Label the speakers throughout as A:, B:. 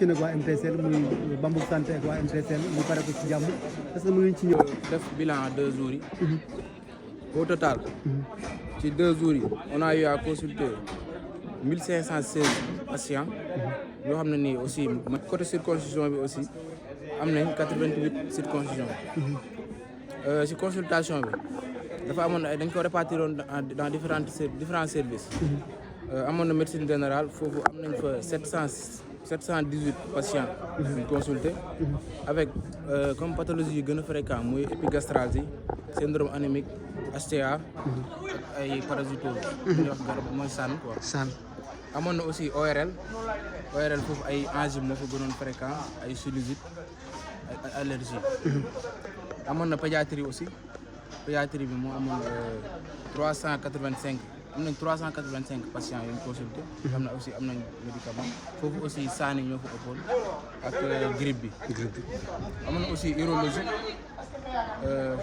A: nag waa MTSL muy Bambouk Santé ak waa MTSL ñu pare ko ci jàmm est-ce que mu ngi ci ñëw.
B: def bilan 2 jours yi. Au total. ci 2 jours yi on a eu à consulter 1516 patients. yoo xam ne nii aussi côté circoncision bi aussi am nañ 88 circoncision. ci consultation bi dafa amoon ay dañ ko répartir dans différents services. amoon na médecine générale foofu am nañ fa 718 patients ñu consulté avec comme pathologie yu gën a fréquent muy épigastralgie, syndrome anémique, HTA ak ay parasitose ñuy wax garab mooy SAN quoi.
A: SAN
B: amoon na aussi ORL foofu ay angine moo fa gënoon fréquent, ay sinusite ay allergie. amoon na pédiatrie aussi pédiatrie bi moo amoon 385 am nañ 385 patients yu ñu consulté. am na aussi am nañ médicament foofu aussi saani ñoo fa ëppoon ak grippe bi. amoon na aussi urologie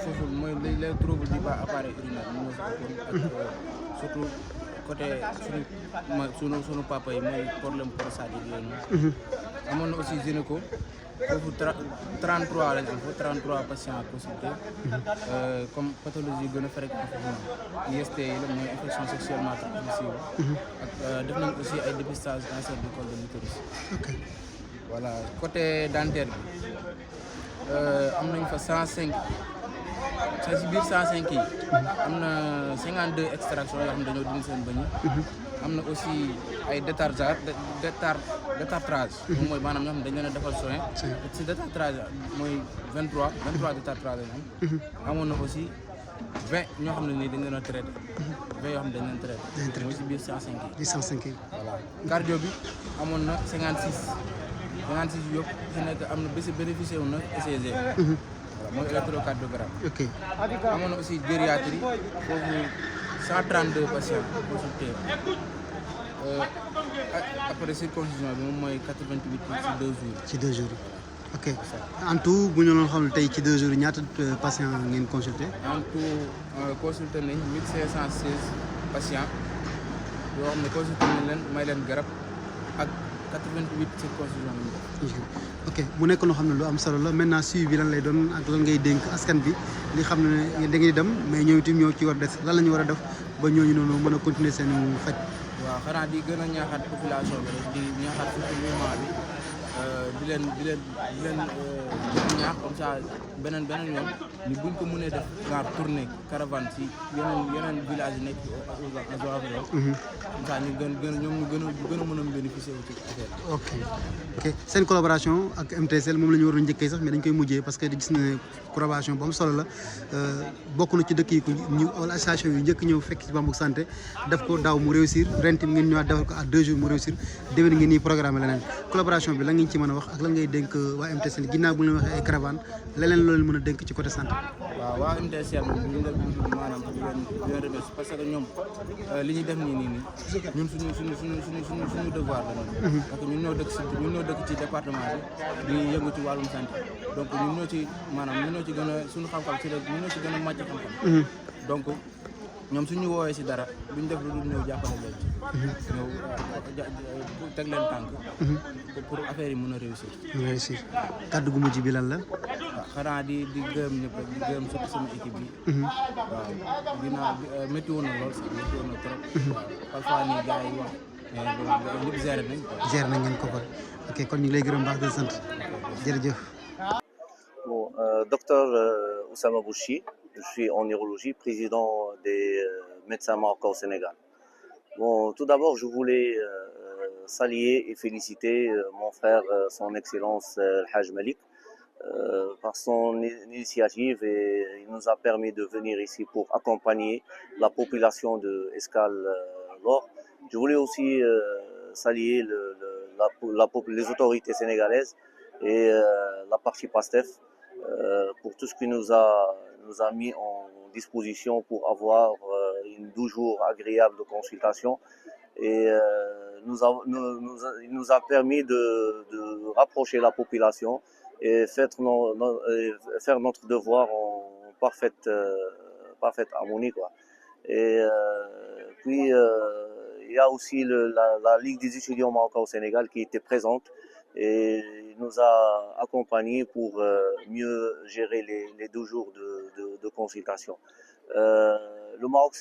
B: foofu mooy les troubles du bas appareil urinaire ñoo fa ëppoon ak surtout côté sunu papa yi mooy problème prostatique yooyu noonu. amoon na aussi gynéco foofu 33 lañ am foofu 33 patients consultés. comme pathologie gën a fréquent foofu IST yi la mooy infection sexuellement transmissible. ak def nañ aussi ay dépistage cancer du col de l'utérus. voilà côté dentaire bi am nañ fa 105 ci biir 105 yi am na 52 extractions yoo xam ne dañoo dindi seen bëñ yi. am na aussi ay détartrage moom mooy maanaam ñoo xam ne dañ leen a defal soin si détartrage mooy 23 détartrage lañ am. amoon na aussi 20 ñoo xam ne nii dañ leen a traité 20 yoo xam ne dañ leen traité mooy si biir 105 yi.
A: 105 yi.
B: voilà cardio bi amoon na 56 yëpp si nekk am na bési bénéficié wu na ECG. voilà mooy électrocardiogramme.
A: ok
B: amoon na aussi gériatrie foofu 132 patients consultés. après circoncision bi moom mooy 88 ci 2 jours.
A: ci 2 jours yi ok en tout bu ñu doon xam tey ci 2 jours yi ñaata patients ngeen consulté.
B: en tout consulté nañ 1516 patients yoo xam ne consulté nañ leen may leen garab ak 88 circoncision lañ def.
A: ok mu nekk loo xam ne lu am solo la maintenant suivi bi lan lay doon ak lan ngay dénk askan bi li xam ne da ngay dem mais ñoom itam ñoo ci war a des lan la ñu war a def ba ñooñu noonu mën a continuer seen faj.
B: waaw xanaa di gën a ñaaxaat population bi rek di ñaaxaat surtout mouvement bi di leen ñaax comme ça beneen yoon ni buñ ko mënee def genre tournée caravane si yeneen village yi nekk aux environs. comme ça ñu gën a mën a bénéficier wu ci affaire bi.
A: ok seen collaboration ak MTSL moom la ñu waroon njëkkee sax mais dañ koy mujjee parce que gis na collaboration bu am solo la bokk na ci dëkk yi ñu wala association yu njëkk ñëw fekk ci Bambouk Santé def ko daaw mu réussir ren tamit ngeen ñëwaat defal ko à 2 jours mu réussir déwén ngeen nii programme leneen collaboration bi la ngeen ci mën a wax ak lan ngay dénk waa MTSL ginnaaw bu leen waxee ay caravane leneen loolu mën a dénk ci côté santé.
B: waaw waa MTSL moom ñu ngi leen maanaam di leen remercier parce que ñoom li ñuy def nii ñun suñu devoir la ñun. parce que ñun ñoo dëkk ci département bi di yëngu ci wàllum santé donc ñun ñoo ci gën a suñu xam-xam ci la ñun ñoo ci gën a màcc xam-xam. donc ñoom suñu woowee si dara duñ def lu dul ñëw jàppale leen ci. ñëw teg leen tànk. pour affaire yi mën a réussir.
A: kàddu gu mujj bi lan la.
B: waaw xanaa di gërëm ñëpp di gërëm surtout sama équipe bi. waaw dinaa métti woon na lool sax métti woon na trop. parfois nii gars yi wax mais lépp géré nañ ko.
A: géré nañ ngeen ko kon ok kon ñu ngi lay gërëm baax di sant jërëjëf.
C: Bon, docteur Oussama Bouchi, je suis en neurologie, président des médecins marocains au Sénégal. Bon, tout d'abord, je voulais saluer et féliciter mon frère, son Excellence Al-Hajj Malik, par son initiative et il nous a permis de venir ici pour accompagner la population de Escale-Lor. Je voulais aussi saluer les autorités sénégalaises et la partie PASTEF pour tout ce qui nous a mis en disposition pour avoir une 12 jours agréable de consultation et il nous a permis de rapprocher la population et faire notre devoir en parfaite harmonie, quoi. Et puis il y a aussi la Ligue des étudiants marocains au Sénégal qui était présente et il nous a accompagnés pour mieux gérer les 2 jours de consultation. Le Maroc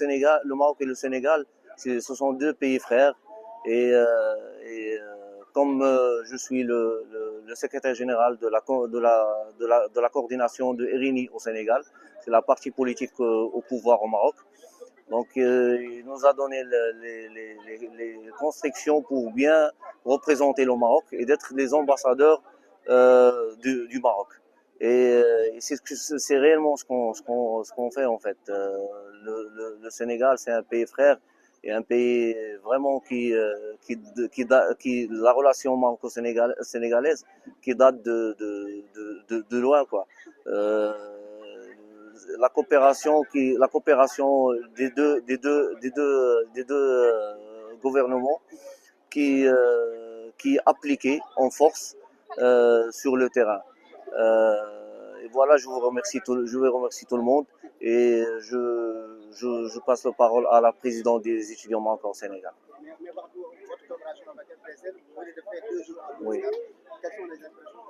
C: et le Sénégal, ce sont 2 pays frères et comme je suis le secrétaire général de la coordination de Irini au Sénégal, c'est la partie politique au pouvoir au Maroc. Donc, il nous a donné les constructions pour bien représenter le Maroc et d'être les ambassadeurs du Maroc. Et c'est réellement ce qu'on fait en fait. Le Sénégal, c'est un pays frère et un pays vraiment qui la relation maroco-sénégalaise qui date de loin quoi. La coopération des deux gouvernements qui est appliquée en force sur le terrain. Et voilà, je remercie tout le monde et je passe la parole à la présidente des étudiants marocains au Sénégal.
A: Mais votre collaboration avec MTSL, vous venez de faire 2 jours à
C: Oui.
A: Quelles sont les impressions?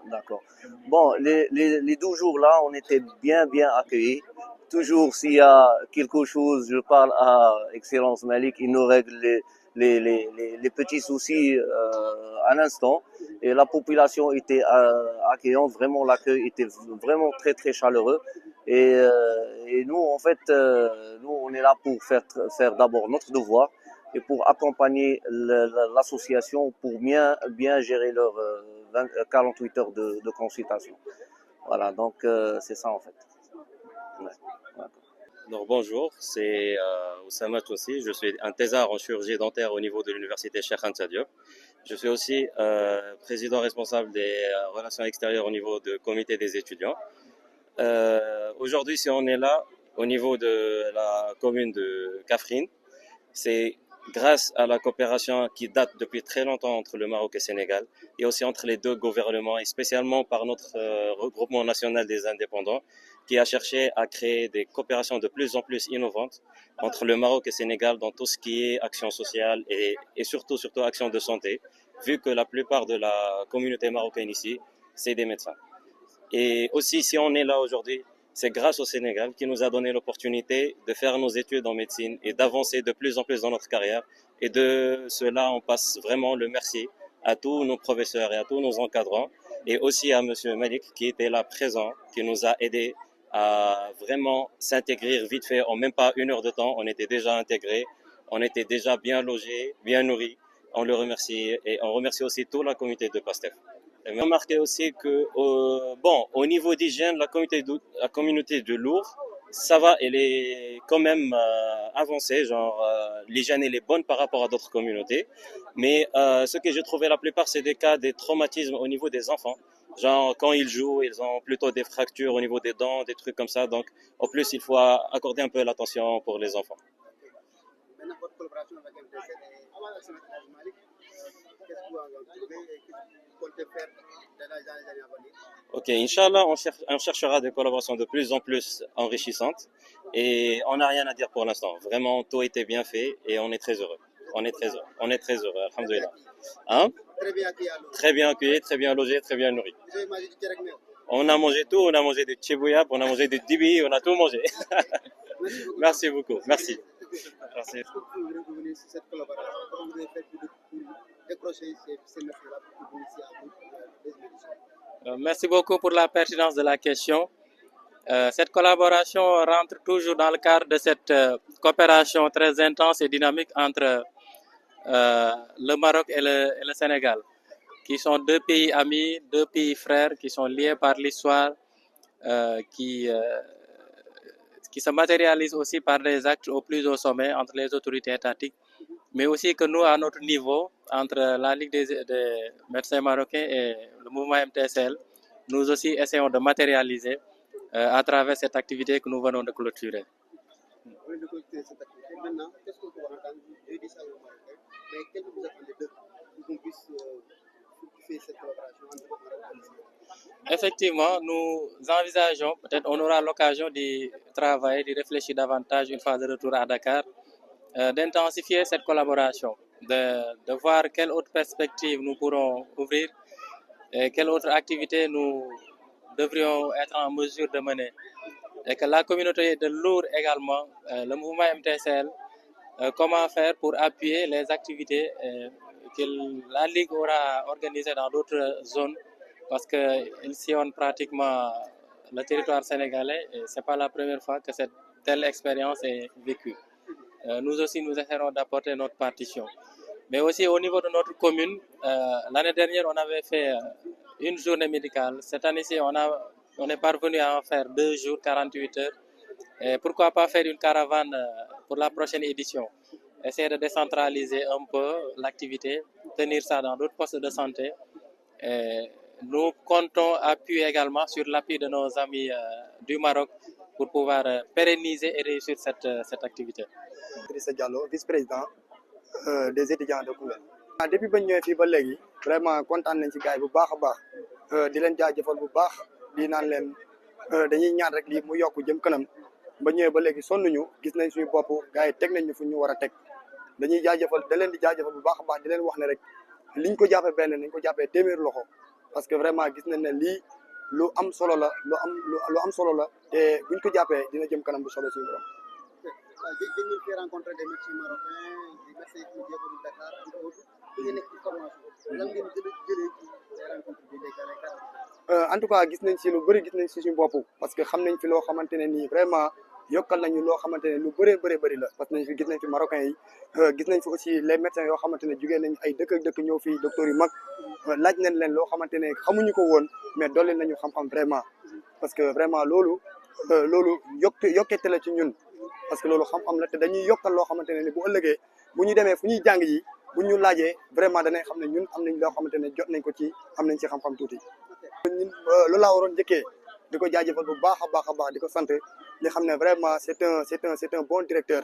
C: D'accord. Bon, les 12 jours là, on était bien accueillis. Toujours s'il y a quelque chose, je parle à Excellence Malik, il nous règle les petits soucis à l'instant. Et la population était accueillante, vraiment l'accueil était vraiment très chaleureux. Et nous, en fait, nous on est là pour faire d'abord notre devoir et pour accompagner l'association pour bien gérer leurs 48 heures de consultation. Voilà, donc c'est ça en fait. Ouais.
D: Donc bonjour, c'est Oussama Toussi, je suis un thésard en chirurgie dentaire au niveau de l'université Cheikh Anta Diop. Je suis aussi président responsable des relations extérieures au niveau du comité des étudiants. Aujourd'hui, si on est là au niveau de la commune de Kaffrine, c'est grâce à la coopération qui date depuis très longtemps entre le Maroc et le Sénégal et aussi entre les 2 gouvernements et spécialement par notre regroupement national des indépendants qui a cherché à créer des coopérations de plus en plus innovantes entre le Maroc et le Sénégal dans tout ce qui est action sociale et surtout action de santé, vu que la plupart de la communauté marocaine ici, c'est des médecins. Et aussi, si on est là aujourd'hui, c'est grâce au Sénégal qui nous a donné l'opportunité de faire nos études en médecine et d'avancer de plus en plus dans notre carrière. Et de cela, on passe vraiment le merci à tous nos professeurs et à tous nos encadrants et aussi à Monsieur Malik qui était là présent, qui nous a aidés à vraiment s'intégrer vite fait. En même pas 1 heure de temps, on était déjà intégrés, on était déjà bien logés, bien nourris. On le remercie et on remercie aussi toute la communauté de PASTEF. Et remarqué aussi que, au niveau d'hygiène, la communauté de Lourdes, ça va, elle est quand même avancée, l'hygiène elle est bonne par rapport à d'autres communautés. Mais ce que j'ai trouvé la plupart, c'est des cas de traumatisme au niveau des enfants. Genre, quand ils jouent, ils ont plutôt des fractures au niveau des dents, des trucs comme ça. Donc, en plus, il faut accorder un peu l'attention pour les enfants.
A: Maintenant, votre collaboration avec MTSL et Malik, qu'est-ce que vous en trouvez et qu'est-ce que vous comptez faire dans les années à venir?
D: Ok, Inch'Allah, on cherchera des collaborations de plus en plus enrichissantes et on n'a rien à dire pour l'instant. Vraiment, tout était bien fait et on est très heureux. On est très heureux, alhamdoulilah. Hein?
A: Très bien accueilli alors.
D: Très bien accueillis, très bien logés, très bien nourris.
A: Vous avez mangé du tchèque meew?
D: On a mangé tout, on a mangé du tchibouillab, on a mangé du dibi, on a tout mangé. Merci beaucoup, merci. Merci.
A: Est-ce que vous pouvez revenir sur cette collaboration? Comment vous avez fait pour décrocher ces métiers-là pour vous ici à vous, les émissions?
E: Merci beaucoup pour la pertinence de la question. Cette collaboration rentre toujours dans le cadre de cette coopération très intense et dynamique entre le Maroc et le Sénégal, qui sont 2 pays amis, 2 pays frères, qui sont liés par l'histoire, qui se matérialisent aussi par des actes au plus haut sommet entre les autorités étatiques, mais aussi que nous, à notre niveau, entre la Ligue des médecins marocains et le mouvement MTSL, nous aussi essayons de matérialiser à travers cette activité que nous venons de clôturer.
A: Vous venez de clôturer cette activité. Maintenant, qu'est-ce qu'on peut entendre? Je dis ça aux Marocains, mais qu'est-ce que vous attendez d'eux pour qu'on puisse fructifier cette collaboration entre le Maroc et le Sénégal?
E: Effectivement, nous envisageons, peut-être on aura l'occasion d'y travailler, d'y réfléchir davantage une fois de retour à Dakar, d'intensifier cette collaboration. de voir quelle autre perspective nous pourrons ouvrir et quelle autre activité nous devrions être en mesure de mener. Et que la communauté de Lour également, le mouvement MTSL, comment faire pour appuyer les activités que la Ligue aura organisées dans d'autres zones, parce qu'ils sillonnent pratiquement le territoire sénégalais et ce n'est pas la première fois que cette telle expérience est vécue. Nous aussi, nous essaierons d'apporter notre partition. Mais aussi au niveau de notre commune, l'année dernière, on avait fait une journée médicale. Cette année-ci, on est parvenu à en faire 2 jours, 48 heures. Et pourquoi pas faire une caravane pour la prochaine édition? Essayer de décentraliser un peu l'activité, tenir ça dans d'autres postes de santé. Et nous comptons appuyer également sur l'appui de nos amis du Maroc pour pouvoir pérenniser et réussir cette activité.
F: Idrissa Diallo, vice-président des étudiants de Koungheul. Depuis ba ñu ñëwee fii ba léegi vraiment kontaan nañ ci gars yi bu baax a baax di leen jaajëfal bu baax di naan leen dañuy ñaan rek lii mu yokk jëm kanam ba ñëwee ba léegi sonnuñu gis nañ suñu bopp gars yi teg nañ ñu fu ñu war a teg dañuy jaajëfal da leen di jaajëfal bu baax a baax di leen wax ne rek liñ ko jàppee benn nañ ko jàppee téeméer loxo parce que vraiment gis nañ ne lii lu am solo la lu am solo la te buñ ko jàppee dina jëm kanam bu solo suñu borom.
A: J'ai fait rencontrer des médecins marocains, des médecins qui viennent de Dakar, et autres. Qui viennent de formation.
F: En tout cas gis nañ ci lu bëri gis nañ ci suñu bopp parce que xam nañ fi loo xamante ne nii vraiment yokkal nañu loo xamante ne lu bëree bëri la parce que nañ fi gis nañ fi marocains yi gis nañ fi aussi les médecins yoo xamante ne jugee nañ ay dëkk ak dëkk ñëw fii docteurs yu mag laaj nañ leen loo xamante ne xamuñu ko woon mais dolli nañu xam-xam vraiment parce que vraiment loolu yokkete la ci ñun parce que loolu xam-xam la te dañuy yokkal loo xamante ne ni bu ëllëgee bu ñu demee fu ñuy jàng yi bu ñu laajee vraiment danañ xam ne ñun am nañ loo xamante ne jot nañ ko ci am nañ ci xam-xam tuuti. ñun loolu laa waroon njëkkee di ko jaajëfal bu baax a baax di ko sant di xam ne vraiment c'est un bon directeur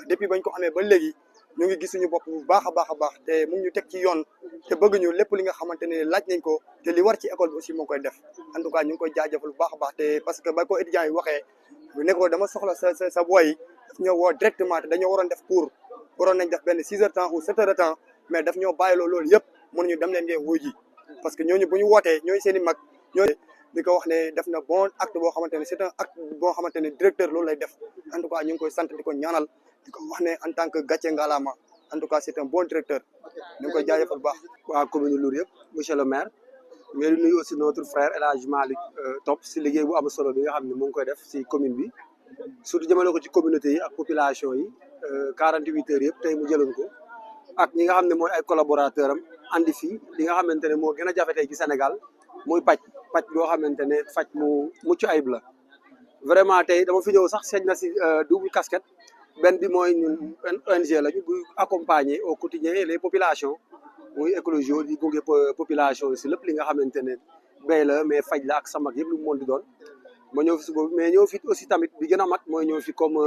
F: depuis bañ ko amee ba léegi ñu ngi gis suñu bopp bu baax a baax te mu ngi ñu teg ci yoon te bëgg ñu lépp li nga xamante ne laaj nañ ko te li war ci école bi aussi moo koy def en tout cas ñu ngi koy jaajëfal bu baax a baax te parce que ba ko étudiants yi waxee ne ko dama soxla sa boy yi daf ñoo woo directement te dañoo waroon def cours waroon nañ def benn 6 heures temps ou 7 heures de temps mais daf ñoo bàyyiloo loolu yëpp mënuñu dem leen ngeen wuy ji parce que ñooñu bu ñu wootee ñooy seen i mag ñooy di ko wax ne def na bon acte boo xamante ne c'est un acte boo xamante ne directeur loolu lay def en tout cas ñu ngi koy sant di ko ñaanal di ko wax ne en tant que gàcce ngalaama en tout cas c'est un bon directeur ñu ngi koy jaajëfal bu baax.
G: waa commune Lour yëpp monsieur le maire mais di nuyu aussi notre frère El Hadj Malick Top si liggéey bu am solo bi nga xam ne mu ngi koy def si commune bi surtout jëmale ko ci communauté yi ak population yi 48 heures yëpp tey mu jëloon ko ak ñi nga xam ne mooy ay collaborateurs am andi fii li nga xamante ne moo gën a jafe tey ci Sénégal muy paj boo xamante ne faj mu mucc ayib la vraiment tey dama fi ñëw sax seeñ na si double casquette benn bi mooy ñun ONG lañu bu accompagner au quotidien les populations muy écologie di gunge population si lépp li nga xamante ne béy la mais faj la ak samak yëpp lu mu mën di doon ma ñëw fi si boobu mais ñëw fi aussi tamit bi gën a mag mooy ñëw fi comme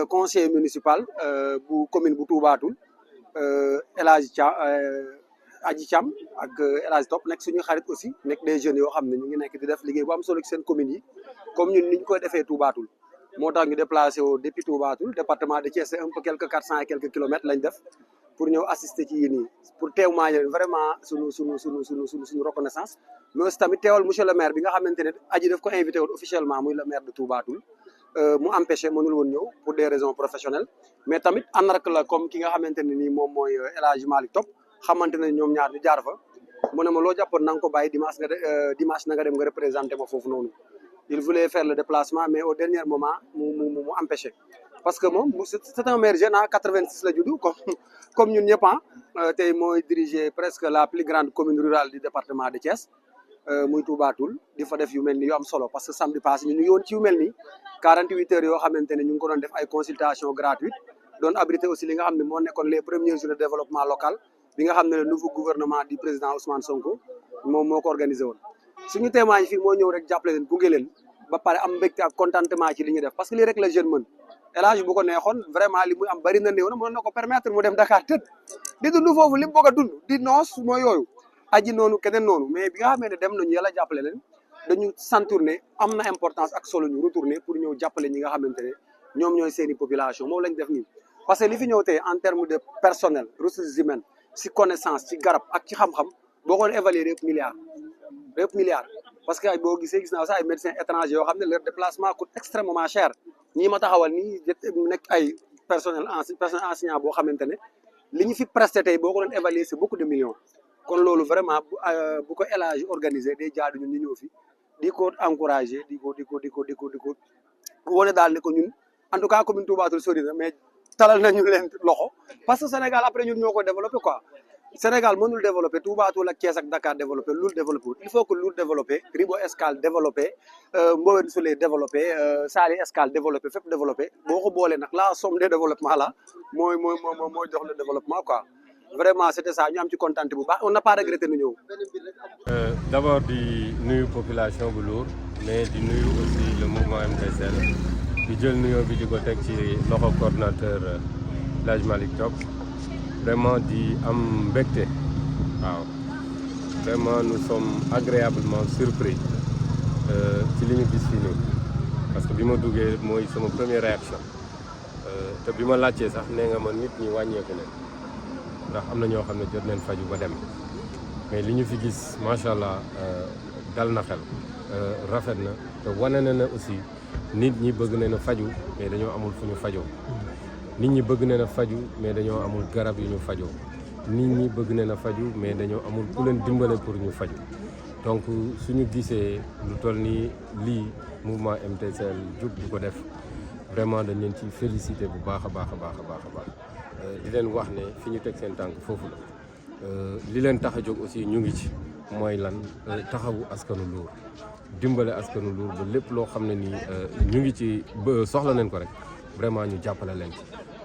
G: conseiller municipal bu commune bu Touba Toul El Hadj Thiam ak El Hadj Top nekk suñu xarit aussi nekk des jeunes yoo xam ne ñu ngi nekk di def liggéey bu am solo ci seen communes yi comme ñun ni ñu koy defee Touba Toul moo tax ñu déplacé wu depuis Touba Toul département de Thiès c'est un peu quelques 400 et quelques kilomètres lañ def pour ñëw assister ci yii nii pour témoigner vraiment suñu reconnaissance mais aussi tamit teewal monsieur le maire bi nga xamante ne aji daf ko invité woon officiellement muy le maire de Touba Toul mu empêché mënul woon ñëw pour des raisons professionnelles mais tamit ànd rek la comme ki nga xamante ne nii moom mooy El Hadj Malick Top xamante ne ñoom ñaar ñu jaar fa mu ne ma loo jàppoon na nga ko bàyyi dimanche na nga dem nga représenté ma foofu noonu il voulait faire le déplacement mais au dernier moment mu empêché parce que moom c'est un maire jeune à 86 la juddu comme ñun ñëpp tey mooy diriger presque la plus grande commune rurale du département de Thiès muy Touba Toul di fa def yu mel ni yu am solo parce que samedi passé ñu ngi woon ci yu mel ni 48 heures yoo xamante ne ñu ngi ko doon def ay consultation gratuite doon abrité aussi li nga xam ne moo nekkoon les premières journées de développement local bi nga xam ne le nouveau gouvernement du président Ousmane Sonko moom moo ko organisé woon suñu témoigne fii moo ñëw rek jàppale leen gunge leen ba pare am mbégte ak contentement ci li ñuy def parce que lii rek la jeune mën El Hadj bu ko neexoon vraiment li muy am bari na néew na mën na ko permettre mu dem Dakar tëdd di dund foofu li mu bëgg a dund di noos mooy yooyu aji noonu keneen noonu mais bi nga xamee ne dem nañu yàlla jàppale leen dañu sentir ne am na importance ak solo ñu retourner pour ñëw jàppale ñi nga xamante ne ñoom ñooy seeni population moom lañ def nii parce que li fi ñëw tey en terme de personnel ressources humaines si connaissance ci garab ak ci xam-xam boo ko évaluer rek milliards parce que boo gisee gis naa sax ay médecins étrangers yoo xam ne leur déplacement coûte extrêmement cher ñii ma taxawal nii nekk ay personnel enseignant boo xamante ne li ñu fi presté tey boo ko doon évaluer c'est beaucoup de millions kon loolu vraiment bu ko élage organisé day jaadu ñun ñu ñëw fi di ko encouragé di ko wane daal ne ko ñun en tout cas commune Touba Toul sori na mais talal nañu leen loxo parce que Sénégal après ñun ñoo ko développé quoi Sénégal mënul développé Touba Toul ak Thiès ak Dakar développé Loul développé il faut que Loul développé Ribo Escale développé Mbowène Souleye développé Saly Escale développé fépp développé boo ko boolee nag la somme de développement là mooy jox le développement quoi vraiment c'était ça ñu am ci kontaan bu baax on n'a pas regretté nu ñëw.
H: D'abord di nuyu population bu Lour mais di nuyu aussi le mouvement MTSL di jël nuyoo bi di ko teg ci loxo coordinateur El Hadj Malick Top vraiment di am mbégte waaw vraiment nous sommes agréablement surpris ci li ñu gis fii nii parce que bi ma duggee mooy sama première réaction te bi ma laajtee sax nee nga ma nit ñi wàññeeku ne ndax am na ñoo xam ne jot nañ faju ba dem mais li ñu fi gis macha allah dal na xel rafet na te wane na ne aussi nit ñi bëgg nañ a faju mais dañoo amul fu ñu fajoo nit ñi bëgg nañ a faju mais dañoo amul garab yu ñu fajoo nit ñi bëgg nañ a faju mais dañoo amul ku leen dimbale pour ñu faju donc suñu gisee lu toll nii lii mouvement MTSL jug di ko def vraiment dañ leen ci félicité bu baax a baax di leen wax ne fi ñu teg seen tànk foofu la li leen tax a jóg aussi ñu ngi ci mooy lan taxawu askanu Lour dimbale askanu Lour ba lépp loo xam ne nii ñu ngi ci soxla nañ ko rek vraiment ñu jàppale leen ci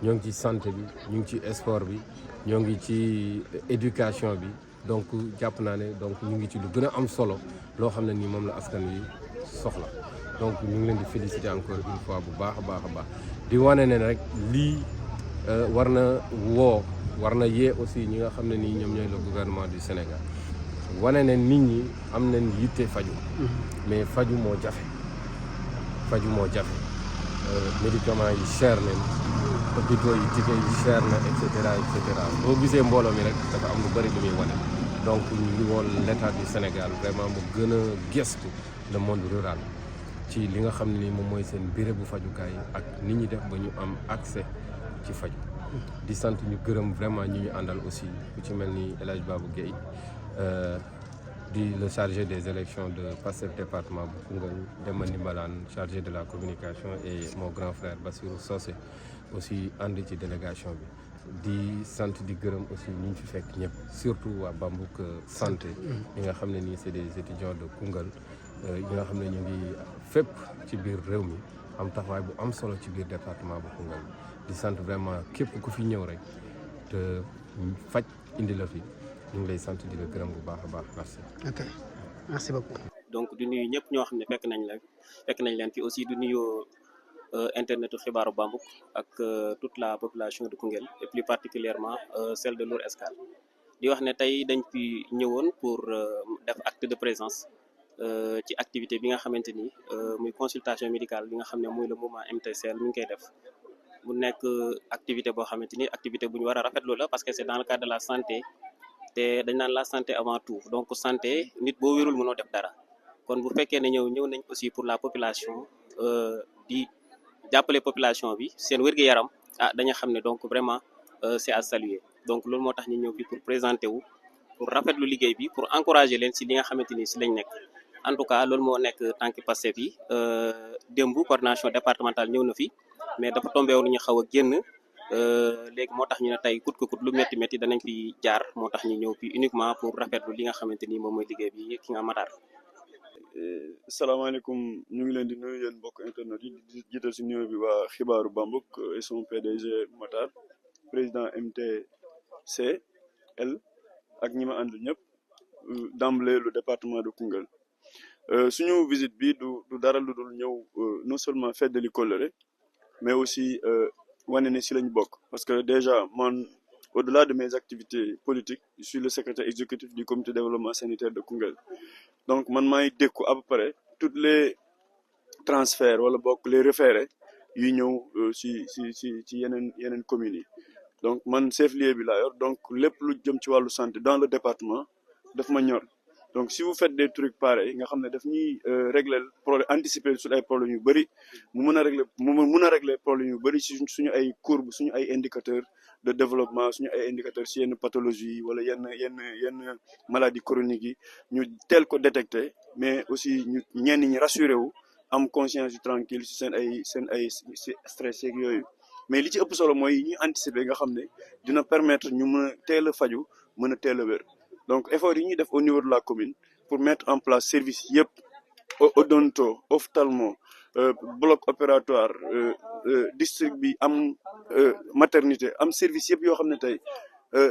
H: ñoo ngi ci santé bi ñu ngi ci sport bi ñoo ngi ci éducation bi donc jàpp naa ne donc ñu ngi ci lu gën a am solo loo xam ne nii moom la askan wi soxla donc ñu ngi leen di féliciter encore une fois bu baax a baax di wane ne rek lii war na yee aussi ñi nga xam ne nii ñoom ñooy le gouvernement du Sénégal wane ne nit ñi am nañ yitte faju mais faju moo jafe médicaments yi cher nañ hôpitaux yi ticket yi cher na et cetera boo gisee mbooloo mi rek dafa am lu bëri lu muy wane donc ñu ngi woon l'état du Sénégal vraiment mu gën a gestu le monde rural ci li nga xam ne nii moom mooy seen béréb bu fajukaay ak nit ñi def ba ñu am accès ci faju di sant ñu gërëm vraiment ñi ñu àndal aussi ku ci mel ni El Hadj Babou Guèye di le chargé des élections de Pastef département bu Koungheul Demba Ndimbalane chargé de la communication et mon grand frère Bassirou Socé aussi ànd ci délégation bi di sant di gërëm aussi ñu fi fekk ñëpp surtout waa Bambouk santé ñi nga xam ne nii c'est des étudiants de Koungheul yi nga xam ne ñu ngi fépp ci biir réew mi am taxawaay bu am solo ci biir département bu Koungheul di sant vraiment képp ku fi ñëw rek te faj indi la fi ñu ngi lay sant di la gërëm bu baax a baax merci.
A: ok merci beaucoup.
E: donc du nuyu ñëpp ñoo xam ne fekk nañ leen fi aussi du nuyu internetu xibaaru Bambouk ak toute la population de Koungheul et plus particulièrement celle de Lour Escale di wax ne tey dañ fi ñëwoon pour def acte de présence ci activité bi nga xamante ni muy consultation médicale bi nga xam ne muy le mouvement MTSL mi ngi koy def mu nekk activité boo xamante ni activité bu ñu war a rafetlu la parce que c'est dans le cadre de la santé te dañ naan la santé avant tout donc santé nit boo wérul mënoo def dara kon bu fekkee ne ñëw nañ aussi pour la population di jàppale population bi seen wér-gu-yaram dañu xam ne donc vraiment c'est à saluer donc loolu moo tax ñu ñëw fi pour présenter wu pour rafetlu liggéey bi pour encourager leen si li nga xamante ni si lañ nekk en tout cas loolu moo nekk tànki Pastef yi démb coordination départementale ñëw na fi mais dafa tombé woon ñu xaw a génn léegi moo tax ñu ne tey kut lu métti danañ fi jaar moo tax ñu ñëw fi uniquement pour rafetlu li nga xamante ni moom mooy liggéey bi ki nga Matar.
I: salaamaaleykum ñu ngi leen di nuyu yéen mbokk internet yi di jiital si nuyoo bi waa xibaaru Bambouk et son PDG Matar président MTCL ak ñi ma ànd ñëpp d'emblée le département de Koungheul suñu visite bi du dara lu dul ñëw non seulement feddali kóllëre mais aussi wane ne si lañ bokk parce que déjà man au-delà de mes activités politiques je suis le secrétaire exécutif du comité de développement sanitaire de Koungheul donc man maay dékku à peu près toutes les transferts wala bokk les référés yuy ñëw ci yeneen communes yi donc man chef-lieu bi laa yor donc lépp lu jëm ci wàllu santé dans le département daf ma ñor donc si vous faites des trucs pareils nga xam ne daf ñuy régler problème anticiper sur ay problèmes yu bëri mu mën a régler problème yu bëri si suñu ay courbe suñu ay indicateurs de développement suñu ay indicateurs si yenn pathologie yi wala yenn maladies chroniques yi ñu teel ko détecter mais aussi ñu ñenn ñi rassuré wu am conscience yu tranquille si seen ay stress yeeg yooyu mais li ci ëpp solo mooy ñuy anticiper nga xam ne dina permettre ñu mën a teel a faju mën a teel a wér donc effort yi ñuy def au niveau de la commune pour mettre en place service yëpp odonto ophtalmo bloc opératoire district bi am maternité am service yëpp yoo xam ne tey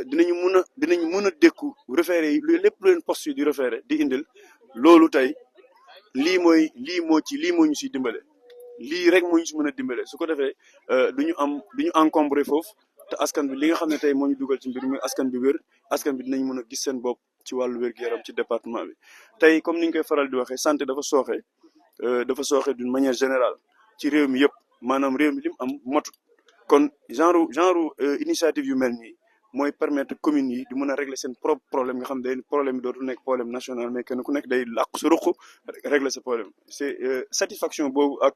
I: dinañ mën a dékku référé yi lépp lu leen poste yi di référé di indil loolu tey lii moo ñu siy dimbale lii rek moo ñu si mën a dimbale su ko defee duñu encombré foofu te askan bi li nga xam ne tey moo ñu dugal ci mbir mi askan bi wér askan bi dinañ mën a gis seen bopp ci wàllu wér-gu-yaram ci département bi tey comme ni ñu koy faral di waxee santé dafa sooxe d'une manière générale ci réew mi yëpp maanaam réew mi li mu am motut kon genre initiative yu mel nii mooy permettre communes yi di mën a régler seen propre problème nga xam ne problème bi dootul nekk problème national mais kenn ku nekk day làqu sa ruq régler sa problème c'est satisfaction boobu ak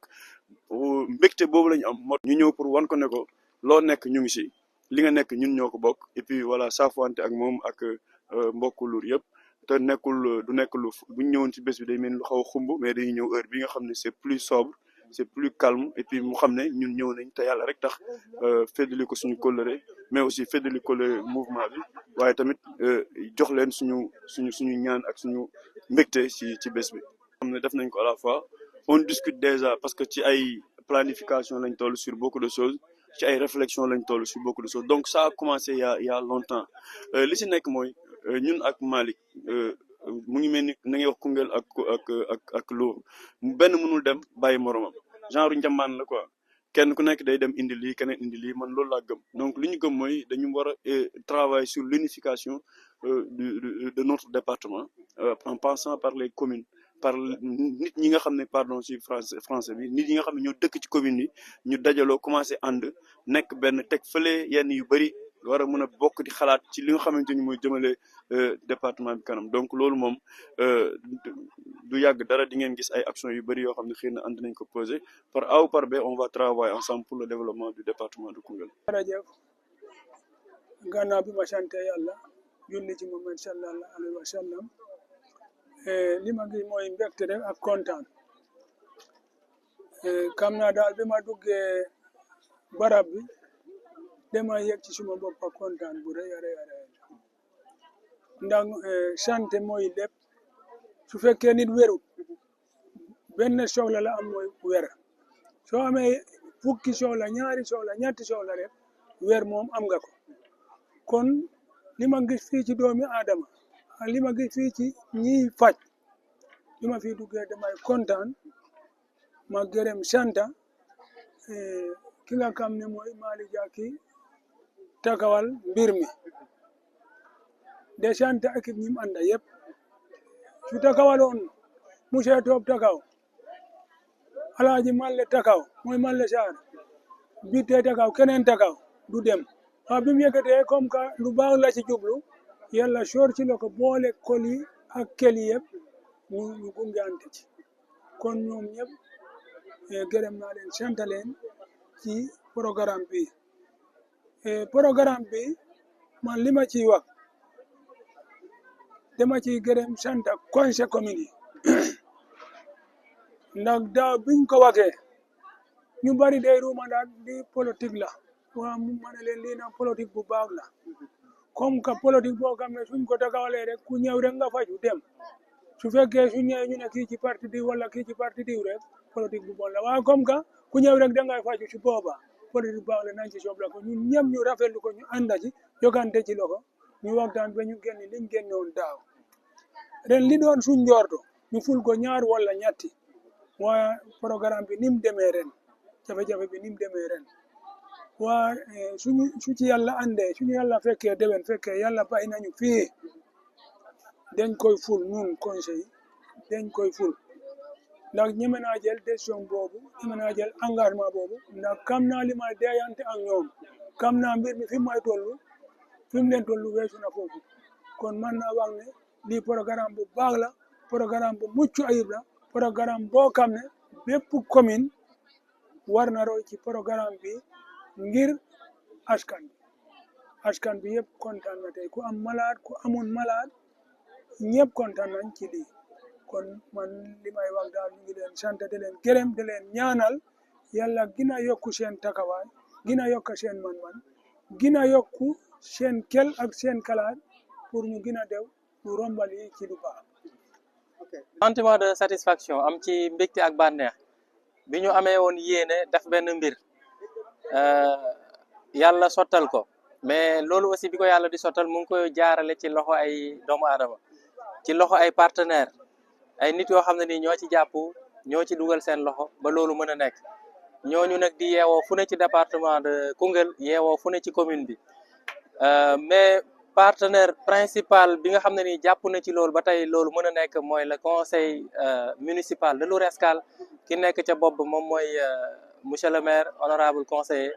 I: mbégte boobu la ñu am moo ñu ñëw pour wan ko ne ko loo nekk ñu ngi si li nga nekk ñun ñoo ko bokk et puis voilà saafante ak moom ak mbokku Lour yëpp te du nekk lu bu ñu ñëwoon ci bés bi day mel lu xaw a xumb mais dañuy ñëw heure bi nga xam ne c'est plus sobre c'est plus calme et puis mu xam ne ñun ñëw nañ te yàlla rek tax feddali ko suñu kóllëre mais aussi feddali kóllëre mouvement bi waaye tamit jox leen suñu ñaan ak suñu mbégte ci bés bi. xam ne def nañ ko à la fois on discute déjà parce que ci ay planification lañ toll sur beaucoup de choses ci ay réflexion lañ toll sur beaucoup de choses donc ça a commencé il y a longtemps li ci nekk mooy ñun ak Malick mu ngi mel ni na ngay wax Koungheul ak Lour benn mënul dem bàyyi moromam genre njambaan la quoi kenn ku nekk day dem indi lii keneen indi lii man loolu laa gëm donc li ñu gëm mooy dañu war a travailler sur l'unification de notre département en passant par les communes par nit ñi nga xam ne pardon ci français bi nit ñi nga xam ne ñoo dëkk ci commune yi ñu dajaloo commencé ànd nekk benn teg fële yenn yu bëri war a mën a bokk di xalaat ci li nga xamante ni mooy jëmale département bi kanam donc loolu moom du yàgg dara di ngeen gis ay actions yu bëri yoo xam ne xëy na ànd nañ ko poser par A ou par B on va travailler ensemble pour le développement du département de Koungheul.
J: jërëjëf gannaaw bi ma sante yàlla julli ci Muhammad sallallahu alayhi wa sallam li ma gis mooy mbégte rek ak kontaan xam naa daal bi ma duggee barab bi dama yëg ci suma bopp ak kontaan bu rëy a rëy ndax santé mooy lépp su fekkee nit wérut benn soxla la am mooy wér soo amee fukki soxla ñaari soxla ñetti soxla rek wér moom am nga ko kon li ma gis fii ci doomi aadama ak li ma gis fii ci ñiy faj li ma fii duggee damay kontaan ma gërëm santa ki nga xam ne mooy Malick Jacky takawal mbir mi de santa équipe ñi mu ànda yëpp su takawaloon monsieur Top takaw Alaaji Malle takaw mooy Malle Sarr Bitté takaw keneen takaw du dem waaw bi mu yëkkatee comme que lu baax la ci jublu yàlla soor ci la ko boole kol yi ak kel yi yëpp ñu gungante ci kon ñoom ñëpp gërëm naa leen sant leen ci programme bi man li ma ciy wax dama ciy gërëm sant conseil commune yi ndax daaw biñ ko waxee ñu bari day ruuma daal di politique la waaw ma ne leen lii nag politique bu baax la comme que politique boo xam ne suñ ko tagawalee rek ku ñëw rek nga faju dem su fekkee su ñëwee ñu ne kii ci parti diw wala kii ci parti diw rek politique bu bon la waaye comme que ku ñëw rek da ngay faju ci booba politique bu baax la nañ ci soobla ko ñun ñëpp ñu rafetlu ko ñu ànda ci jogante ci loxo ñu waxtaan ba ñu génn liñ génnoon daaw ren li doon suñ njorto ñu ful ko ñaar wala ñetti waaye programme bi ni mu demee ren jafe-jafe bi ni mu demee ren waa su ci yàlla andee suñu yàlla fekkee déwén fekkee yàlla bàyyi nañu fii dañ koy ful ñun conseil dañ koy ful ndax ñeme naa jël décision boobu ñeme naa jël engagement boobu ndax xam naa li ma deeyante ak ñoom xam naa mbir mi fi may toll fi mu leen toll weesu na foofu kon man naa wax ne lii programme bu baax la programme bu mucc ayib la programme boo xam ne bépp commune war na roy ci programme bi ngir askan bi yëpp kontaan na tey ku am malade ku amul malade ñëpp kontaan nañ ci lii kon man li may wax daal ñu ngi leen sant di leen gërëm di leen ñaanal yàlla gina yokku seen takawaay gina yokk seen man-man gina yokku seen kel ak seen kalaat pour ñu gina dew ñu rombal yi ci lu baax.
E: Sentiment de satisfaction am ci mbégte ak bànneex bi ñu amee woon yéene def benn mbir yàlla sottal ko mais loolu aussi bi ko yàlla di sottal mu ngi koy jaarale ci loxo ay doomu aadama ci loxo ay partenaires ay nit yoo xam ne nii ñoo ci jàpp ñoo ci dugal seen loxo ba loolu mën a nekk ñooñu nag di yeewoo fu ne ci département de Koungheul yeewoo fu ne ci commune bi mais partenaire principal bi nga xam ne nii jàpp na ci loolu ba tey loolu mën a nekk mooy le conseil municipal de Lour Escale ki nekk ca bopp moom mooy monsieur le maire honorable conseiller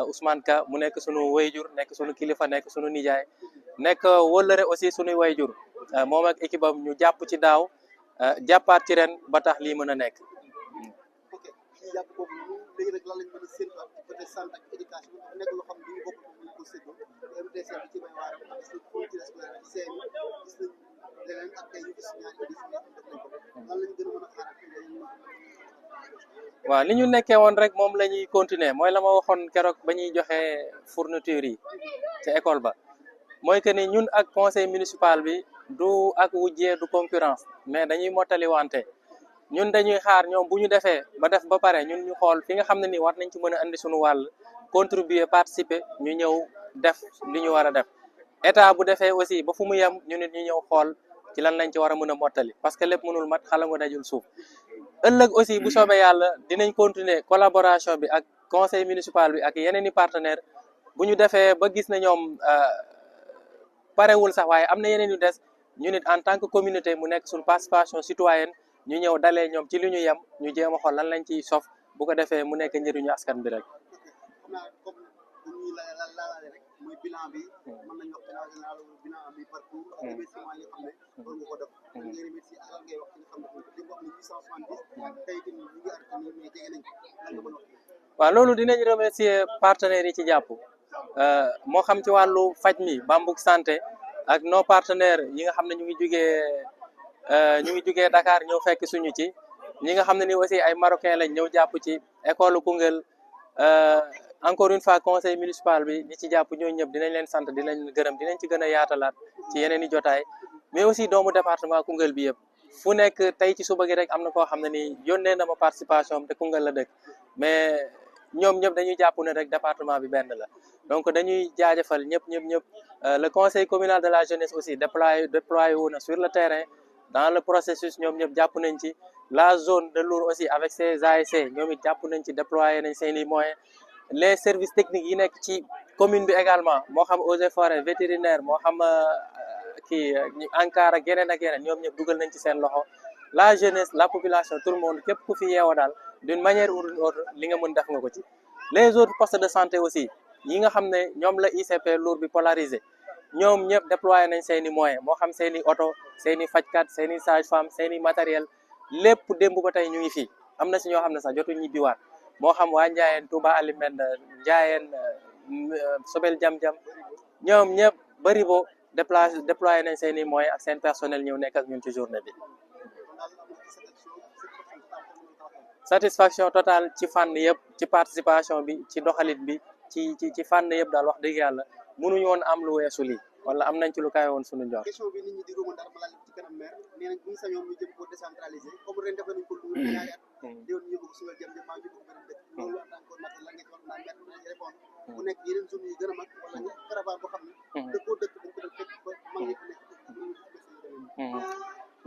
E: Ousmane Ka mu nekk sunu wayjur nekk sunu kilifa nekk sunu nijaay nekk wëllëre aussi sunuy wayjur moom ak équipe am ñu jàpp ci daaw jàppaat ci ren ba tax lii mën a nekk.
A: ok ci jàpp boobu léegi nag lan lañ mën a séntu ak côté santé ak éducation nekk loo xam ne ñu bokk ñu ko séddoo MTC bi ci may waaram gis nañ politique scolaire ci CM gis nañ leneen ak tey ñu gis ñaari édition yi def nañ ko lan lañ gën a mën a xaar
E: waaw li ñu nekkee woon rek moom la ñuy continuer mooy la ma waxoon keroog ba ñuy joxe fourniture yi ci école ba mooy que ni ñun ak conseil municipal bi du ak wujjee du concurrence mais dañuy mottali wante ñun dañuy xaar ñoom bu ñu defee ba def ba pare ñun ñu xool fi nga xam ne nii war nañ ci mën a andi suñu wàll contribuer participer ñu ñëw def li ñu war a def état bu defee aussi ba fu mu yem ñu nit ñu ñëw xool ci lan lañ ci war a mën a mottali parce que lépp mënul mat xala nga dajul suuf ëllëg aussi bu soobee yàlla dinañ continuer collaboration bi ak conseil municipal bi ak yeneen i partenaires bu ñu defee ba gis na ñoom parewul sax waaye am na yeneen yu des ñu nit en tant que communauté mu nekk suñu participation citoyenne ñu ñëw dalee ñoom ci li ñu yem ñu jéem a xool lan lañ ciy sof bu ko defee mu nekk njëriñu askan bi rek.
A: mooy bilan bi mën nañu wax bilan général bilan bi parcours ak remerciement yi xam ne war nga ko def nga remercier ak ngay wax ci nga xam ne li wax ni 870 tey tamit ñu ngi arrêté nii mais jege nañ ko lan nga mën wax
E: waaw loolu dinañ remercier partenaires yi ci jàpp moo xam ci wàllu faj mi Bambouk santé ak nos partenaires yi nga xam ne ñu ngi jugee Dakar ñëw fekk suñu ci ñi nga xam ne ni aussi ay marocains lañ ñëw jàpp ci école Koungheul encore une fois conseil municipal bi ñi ci jàpp ñooñu ñëpp dinañ leen sant dinañ gërëm dinañ ci gën a yaatalaat ci yeneen i jotaay mais aussi doomu département Koungheul bi yëpp fu nekk tey ci suba gi rek am na koo xam ne ni yónnee na ma participation am te Koungheul la dëkk mais ñoom ñëpp dañuy jàpp ne rek département bi benn la donc dañuy jaajëfal ñëpp le conseil communal de la jeunesse aussi déployé wu na sur le terrain dans le processus ñoom ñëpp jàpp nañ ci la zone de Lour aussi avec ses ASC ñoom it jàpp nañ ci déployé nañ seen i moyens les services techniques yi nekk ci commune bi également moo xam eaux et forêts vétérinaire moo xam kii ANCAR ak yeneen ñoom ñëpp dugal nañ ci seen loxo la jeunesse la population tout le monde képp ku fi yeewoo daal d'une manière ou d'une autre li nga mën def nga ko ci les autres postes de santé aussi yi nga xam ne ñoom la ICP Lour bi polarisé ñoom ñëpp déployé nañ seen i moyens moo xam seen i oto seen i fajkat seen i sage-femme seen i matériel lépp démb ba tey ñu ngi fii am na si ñoo xam ne sax jotuñ ñibbiwaat moo xam waa Ndiayeen Touba Alimende Ndiayeen Sobel Jam-Jam ñoom ñëpp bari bo déployé nañ seen i moyens ak seen personnel ñëw nekk ak ñun ci journée bi satisfaction totale ci fànn yëpp ci participation bi ci doxalit bi ci fànn yëpp daal wax dëgg yàlla mënuñu woon am lu weesu lii wala am nañ ci lu kawe woon suñu njort.
A: question bi nit ñi di remonter ma laaj ci kanam maire nee nañ bu ñu sañoon ñu jëm ko décentraliser comme ren def nañ ko lu ñaari at déwén ñu bëgg sugal jëm maa ngi bëgg beneen dëkk loolu en tant que maître la ngeen wax naan maître nañ répondre bu nekk yeneen zone yi gën a mag wala nga caravane boo xam ne dëkkoo dëkk dañ ko def fekk ba mag yi nekk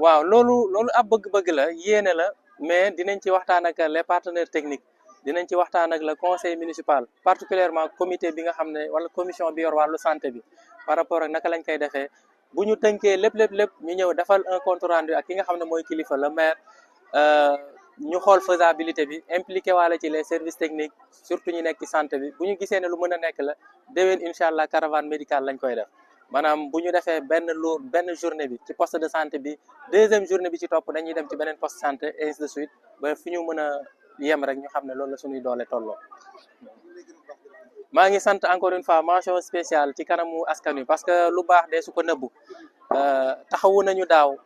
E: waaw loolu ab bëgg-bëgg la yéene la mais dinañ ci waxtaan ak les partenaires techniques dinañ ci waxtaan ak le conseil municipal particulièrement comité bi nga xam ne wala commission bi yor wàllu santé bi par rapport ak naka lañ koy defee bu ñu tënkee lépp ñu ñëw defal un compte rendu ak ki nga xam ne mooy kilifa le maire ñu xool faisabilité bi impliqué waale ci les services techniques surtout ñu nekk ci santé bi bu ñu gisee ne lu mën a nekk la déwén incha allah caravane médicale lañ koy def maanaam bu ñu defee benn journée bi ci poste de santé bi deuxième journée bi ci topp dañuy dem ci beneen poste santé et ainsi de suite ba fi ñu mën a yem rek ñu xam ne loolu la suñuy doole tolloo. maa ngi sant encore une fois mention spéciale ci kanamu askan wi parce que lu baax de su ko nëbbu taxawu nañu daaw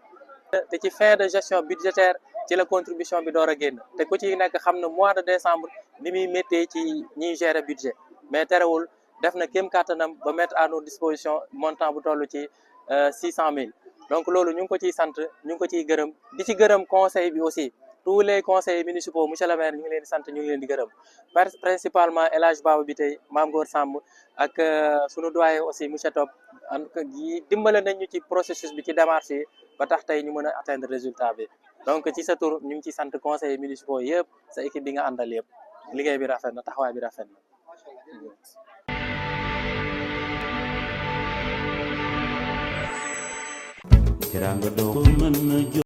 E: te ci fin de gestion budgétaire ci la contribution bi door a génn te ku ci nekk xam na mois de décembre ni muy méttee ci ñiy gérer budget mais terewul def na kéem kàttanam ba mettre à nos dispositions montant bu toll ci 600 000 donc loolu ñu ngi ko ciy sant ñu ngi ko ciy gërëm di ci gërëm conseil bi aussi tous les conseils municipaux monsieur le maire ñu ngi leen di sant ñu ngi leen di gërëm principalement El Hadj Baba bi tey Mame Gor Samb ak sunu doyen aussi monsieur Top en tout cas dimbale nañ ñu ci processus bi ci démarche yi ba tax tey ñu mën a atteindre résultat bi donc ci sa tur ñu ngi ci sant conseillers municipaux yëpp sa équipe bi nga àndal yëpp liggéey bi rafet na taxawaay bi rafet na.